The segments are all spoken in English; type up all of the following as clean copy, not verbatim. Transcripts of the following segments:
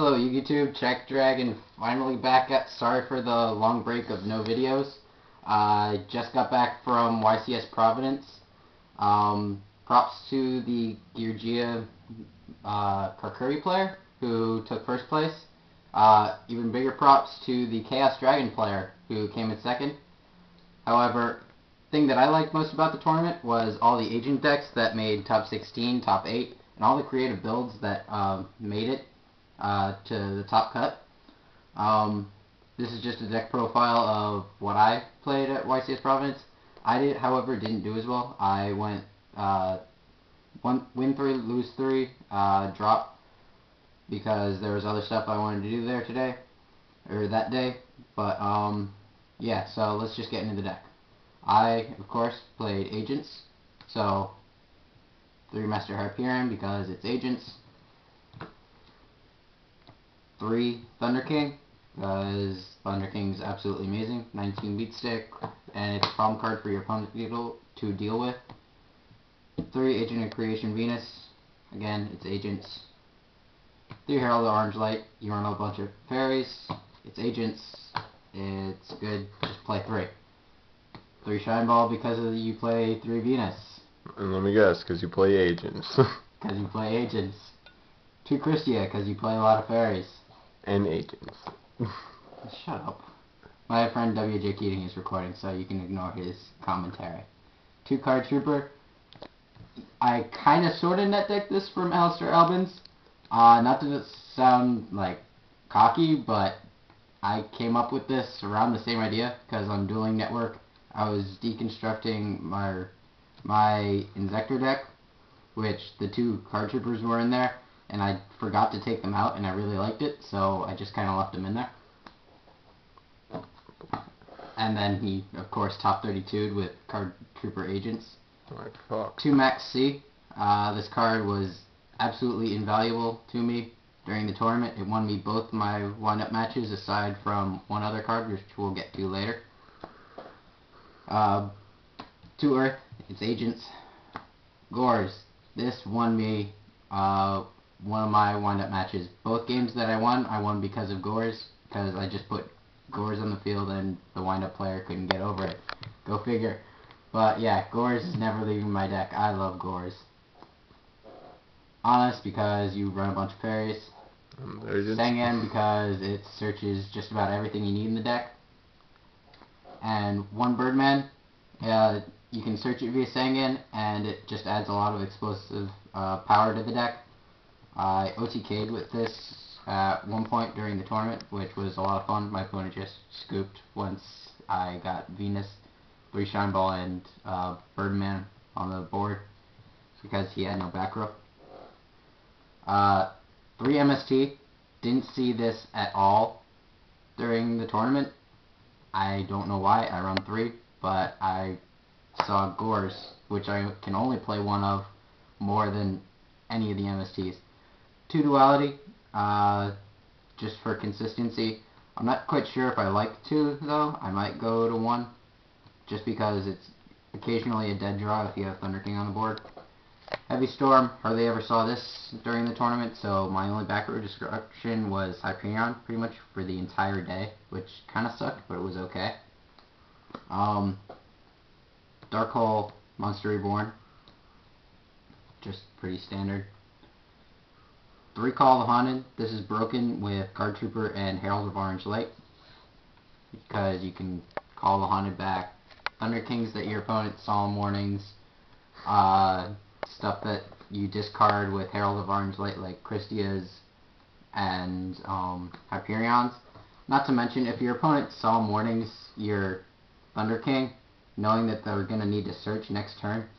Hello YouTube, Check Dragon finally back at sorry for the long break of no videos. I just got back from YCS Providence. Props to the Georgia Karkuri player who took first place. Even bigger props to the Chaos Dragon player who came in second. However, the thing that I liked most about the tournament was all the agent decks that made top 16, top 8, and all the creative builds that made it to the top cut. This is just a deck profile of what I played at YCS Providence. However, didn't do as well. I went win 3, lose 3, drop because there was other stuff I wanted to do there today, or that day. But yeah, so let's just get into the deck. I, of course, played Agents, so 3 Master Hyperion because it's Agents. 3 Thunder King, because Thunder King is absolutely amazing. 19 beat stick, and it's a problem card for your opponent to deal with. 3 Agent of Creation Venus, again, it's Agents. 3 Herald of Orange Light, you run a bunch of fairies, it's Agents, it's good, just play 3. 3 Shine Ball because you play 3 Venus. And let me guess, because you play Agents. Because you play Agents. 2 Christia, because you play a lot of fairies. And Agents. Shut up. My friend WJ Keating is recording, so you can ignore his commentary. 2 Card Trooper. I kind of sort of net decked this from Alistair Albans. Not to sound like cocky, but I came up with this around the same idea, because on Dueling Network, I was deconstructing my Insector deck, which the 2 Card Troopers were in there, and I forgot to take them out, and I really liked it, so I just kind of left them in there. And then he, of course, top 32'd with Card Trooper Agents. Like fuck. 2 Max C. This card was absolutely invaluable to me during the tournament. It won me both my wind-up matches, aside from one other card, which we'll get to later. 2 Earth. It's Agents. Gores. This won me one of my wind-up matches. Both games that I won because of Gores, because I just put Gores on the field and the wind-up player couldn't get over it. Go figure. But yeah, Gores is never leaving my deck. I love Gores. Honest, because you run a bunch of fairies. Sengen, because it searches just about everything you need in the deck. And 1 Birdman. You can search it via Sengen, and it just adds a lot of explosive power to the deck. I OTK'd with this at one point during the tournament, which was a lot of fun. My opponent just scooped once I got Venus, 3 Shine Ball, and Birdman on the board because he had no back row. 3 MST. Didn't see this at all during the tournament. I don't know why. I run 3, but I saw Gores, which I can only play one of more than any of the MSTs. 2 Duality, just for consistency. I'm not quite sure if I like 2 though. I might go to 1, just because it's occasionally a dead draw if you have Thunder King on the board. Heavy Storm, hardly ever saw this during the tournament, so my only back row destruction was Hyperion pretty much for the entire day, which kind of sucked, but it was okay. Dark Hole, Monster Reborn, just pretty standard. 3 Call of the Haunted. This is broken with Card Trooper and Herald of Orange Light, because you can call the Haunted back. Thunder Kings that your opponent Solemn Warnings, stuff that you discard with Herald of Orange Light like Christias and Hyperions. Not to mention, if your opponent Solemn Warnings your Thunder King, knowing that they're going to need to search next turn,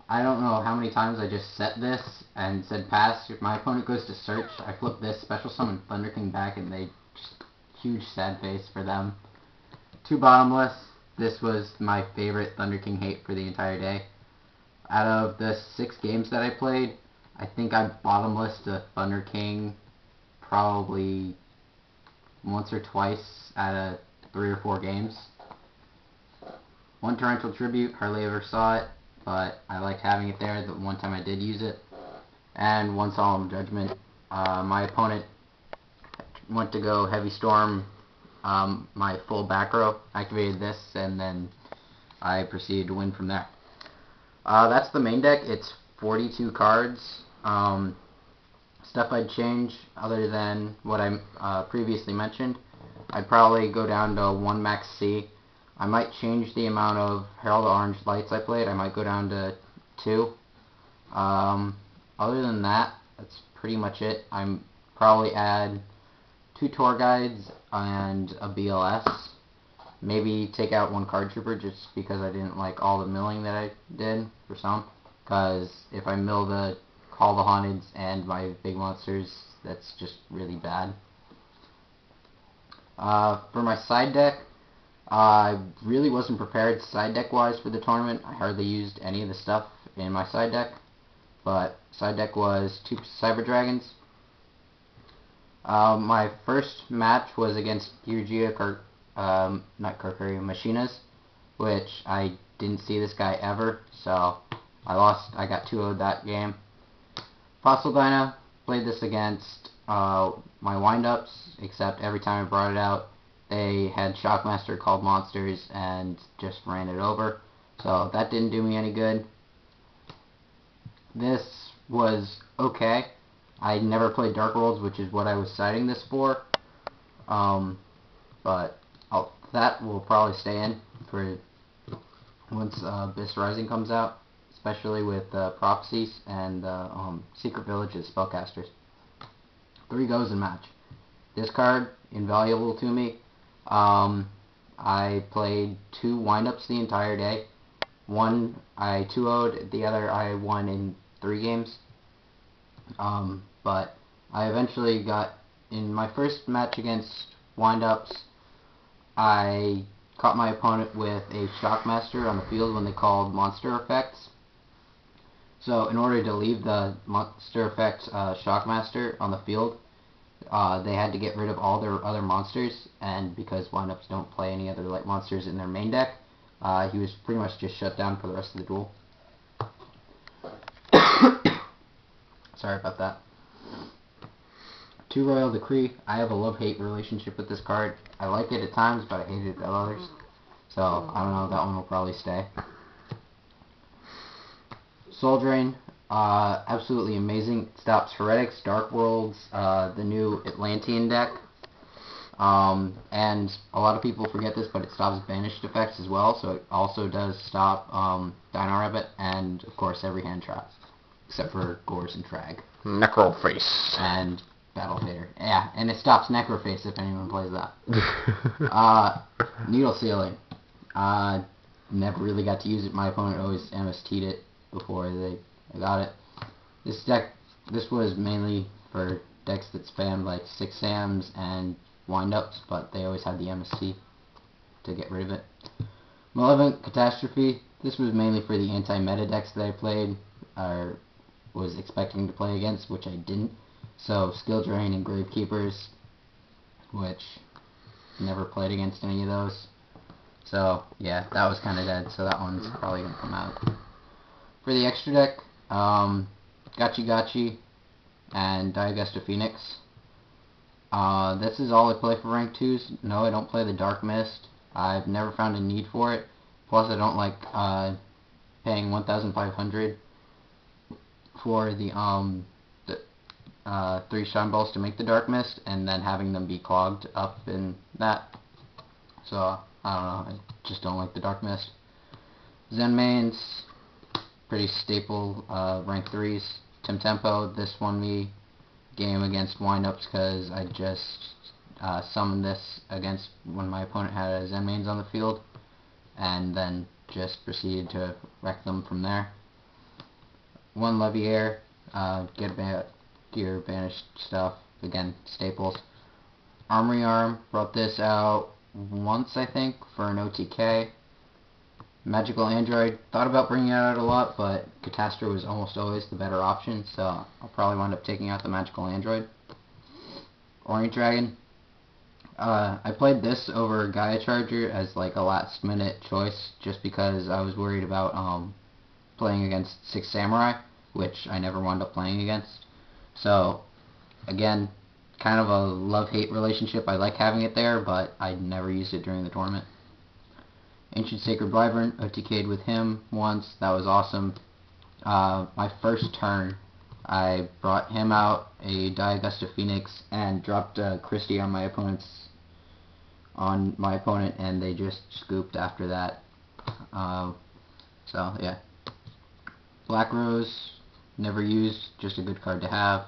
I don't know how many times I just set this and said pass. If my opponent goes to search, I flip this, special summon Thunder King back, and they just huge sad face for them. 2 Bottomless. This was my favorite Thunder King hate for the entire day. Out of the 6 games that I played, I think I bottomlessed a Thunder King probably once or twice out of 3 or 4 games. 1 Torrential Tribute, hardly ever saw it, but I liked having it there the one time I did use it. And 1 Solemn Judgment. My opponent went to go Heavy Storm my full back row, activated this, and then I proceeded to win from there. That's the main deck. It's 42 cards. Stuff I'd change other than what I previously mentioned. I'd probably go down to 1 max C. I might change the amount of Herald of Orange Lights I played. I might go down to 2. Other than that, that's pretty much it. I'm probably add 2 tour guides and a BLS. Maybe take out 1 card trooper just because I didn't like all the milling that I did for some. Because if I mill the Call the Haunteds and my big monsters, that's just really bad. For my side deck, I really wasn't prepared side deck wise for the tournament. I hardly used any of the stuff in my side deck. But side deck was 2 Cyber Dragons. My first match was against Yurgia Machinas, which I didn't see this guy ever, so I lost. I got 2-0'd that game. Fossil Dino, played this against my wind-ups, except every time I brought it out, they had Shockmaster called monsters and just ran it over, so that didn't do me any good. This was okay. I never played Dark Worlds, which is what I was citing this for, but that will probably stay in for once Abyss Rising comes out, especially with Prophecies and Secret Villages Spellcasters. 3 goes in match. This card, invaluable to me. I played 2 windups the entire day. One I 2-0'd, the other I won in 3 games. But I eventually got, in my first match against windups, I caught my opponent with a Shockmaster on the field when they called monster effects. So in order to leave the monster effects Shockmaster on the field, they had to get rid of all their other monsters, and because windups don't play any other light monsters in their main deck, he was pretty much just shut down for the rest of the duel. Sorry about that. 2 Royal Decree. I have a love-hate relationship with this card. I like it at times, but I hate it at others. So, I don't know, that one will probably stay. Soul Drain. Absolutely amazing. It stops Heretics, Dark Worlds, the new Atlantean deck. And a lot of people forget this, but it stops banished effects as well, so it also does stop Dino Rabbit, and of course every hand trap, except for Gores and Trag. Necroface. And Battle Fader. Yeah, and it stops Necroface if anyone plays that. Needle Sealing. Never really got to use it. My opponent always MST'd it before they got it. This was mainly for decks that spammed like 6 Sams and windups, but they always had the MST to get rid of it. Malevolent Catastrophe. This was mainly for the anti-meta decks that I played, or was expecting to play against, which I didn't. So, Skill Drain and Gravekeepers, which never played against any of those. So, yeah, that was kind of dead, so that one's probably going to come out. For the extra deck, Gachi Gachi and Diagusta Phoenix. This is all I play for rank 2s. No, I don't play the Dark Mist. I've never found a need for it. Plus, I don't like paying 1,500 for the 3 Shine Balls to make the Dark Mist, and then having them be clogged up in that. So, I don't know, I just don't like the Dark Mist. Zen Mains, pretty staple rank 3s. Tim Tempo, this won me game against windups because I just summoned this against when my opponent had a Zen Mains on the field, and then just proceeded to wreck them from there. 1 Leviair, get your banished stuff, again, staples. Armory Arm, brought this out once, I think, for an OTK. Magical Android, thought about bringing it out a lot, but Catastrophe was almost always the better option, so I'll probably wind up taking out the Magical Android. Orient Dragon, I played this over Gaia Charger as like a last minute choice, just because I was worried about playing against 6 Samurai, which I never wound up playing against. So, again, kind of a love-hate relationship. I like having it there, but I never used it during the tournament. Ancient Sacred Wyvern, OTK'd with him once. That was awesome. My first turn, I brought him out, a Diagusta Phoenix, and dropped Christie on my opponent, and they just scooped after that. So yeah. Black Rose, never used, just a good card to have.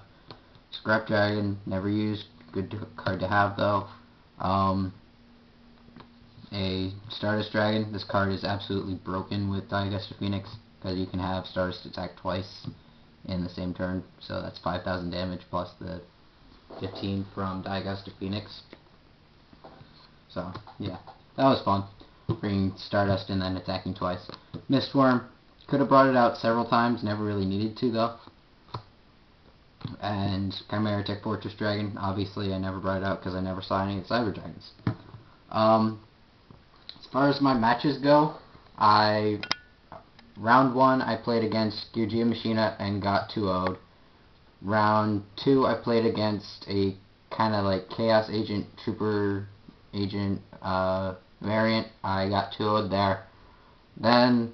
Scrap Dragon, never used, good card to have though. A Stardust Dragon, this card is absolutely broken with Diagusta Phoenix, because you can have Stardust attack twice in the same turn, so that's 5,000 damage plus the 15 from Diagusta Phoenix. So yeah, that was fun, bringing Stardust and then attacking twice. Mistworm, could have brought it out several times, never really needed to though. And Chimera Tech Fortress Dragon, obviously I never brought it out because I never saw any Cyber Dragons. As far as my matches go, round 1 I played against Gear Machina and got 2-0'd. Round 2 I played against a kind of like Chaos Agent, Trooper Agent variant. I got 2-0'd there. Then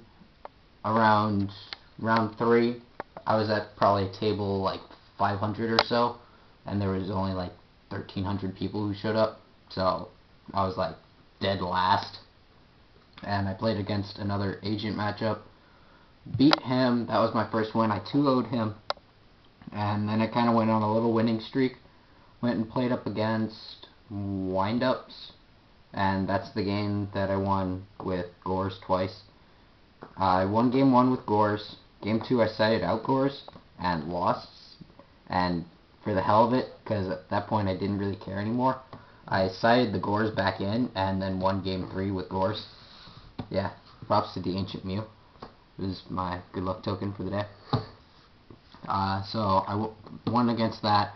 around round 3 I was at probably table like 500 or so, and there was only like 1,300 people who showed up, so I was like dead last. And I played against another agent matchup, beat him. That was my first win. I 2-0'd him, and then I kind of went on a little winning streak. Went and played up against Windups, and that's the game that I won with Gores twice. I won game 1 with Gores. Game 2 I sided out Gores and lost, and for the hell of it, because at that point I didn't really care anymore, I sided the Gores back in and then won game 3 with Gores. Yeah, props to the Ancient Mew. It was my good luck token for the day. So I won against that.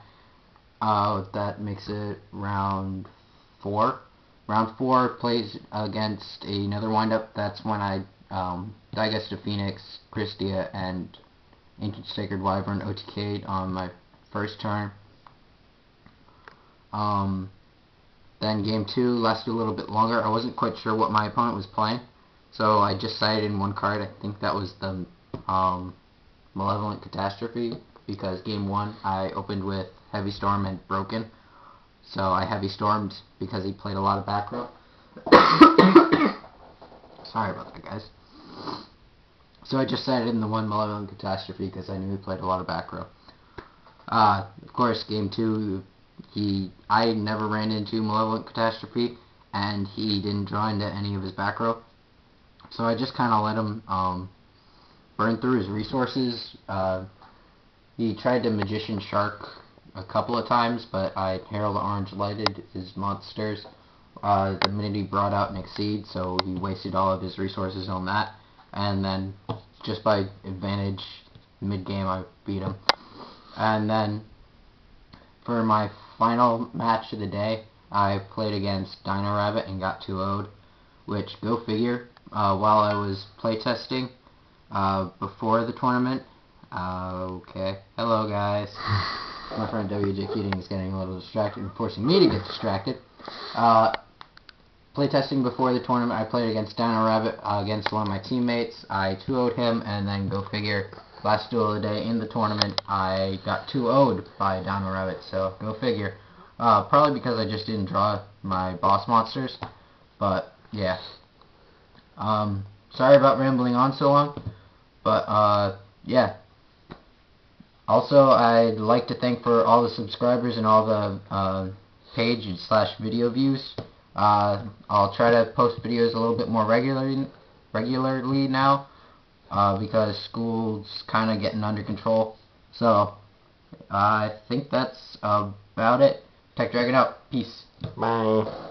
That makes it round 4. Round 4 plays against another windup. That's when I Diagusta Phoenix, Christia, and Ancient Sacred Wyvern OTK'd on my first turn. Then game 2 lasted a little bit longer. I wasn't quite sure what my opponent was playing, so I just sided in one card. I think that was the Malevolent Catastrophe, because game 1 I opened with Heavy Storm and Broken, so I Heavy Stormed because he played a lot of back row. Sorry about that, guys. So I just sided in the one Malevolent Catastrophe because I knew he played a lot of back row. Of course, game 2, I never ran into Malevolent Catastrophe, and he didn't draw into any of his back row. So I just kind of let him burn through his resources. He tried to Magician Shark a couple of times, but I Herald Orange lighted his monsters the minute he brought out an Exceed, so he wasted all of his resources on that. And then, just by advantage, mid-game I beat him. And then, for my final match of the day, I played against Dino Rabbit and got 2-0'd, which, go figure, while I was playtesting before the tournament. Okay, hello guys. My friend WJ Keating is getting a little distracted and forcing me to get distracted. Playtesting before the tournament, I played against Dino Rabbit against one of my teammates. I 2-0'd him, and then, go figure, last duel of the day in the tournament, I got 2-0'd by Dino Rabbit, so go figure. Probably because I just didn't draw my boss monsters, but yeah. Sorry about rambling on so long, but yeah. Also, I'd like to thank for all the subscribers and all the page / video views. I'll try to post videos a little bit more regularly now, because school's kind of getting under control. So, I think that's about it. Tech Dragon out. Peace. Bye.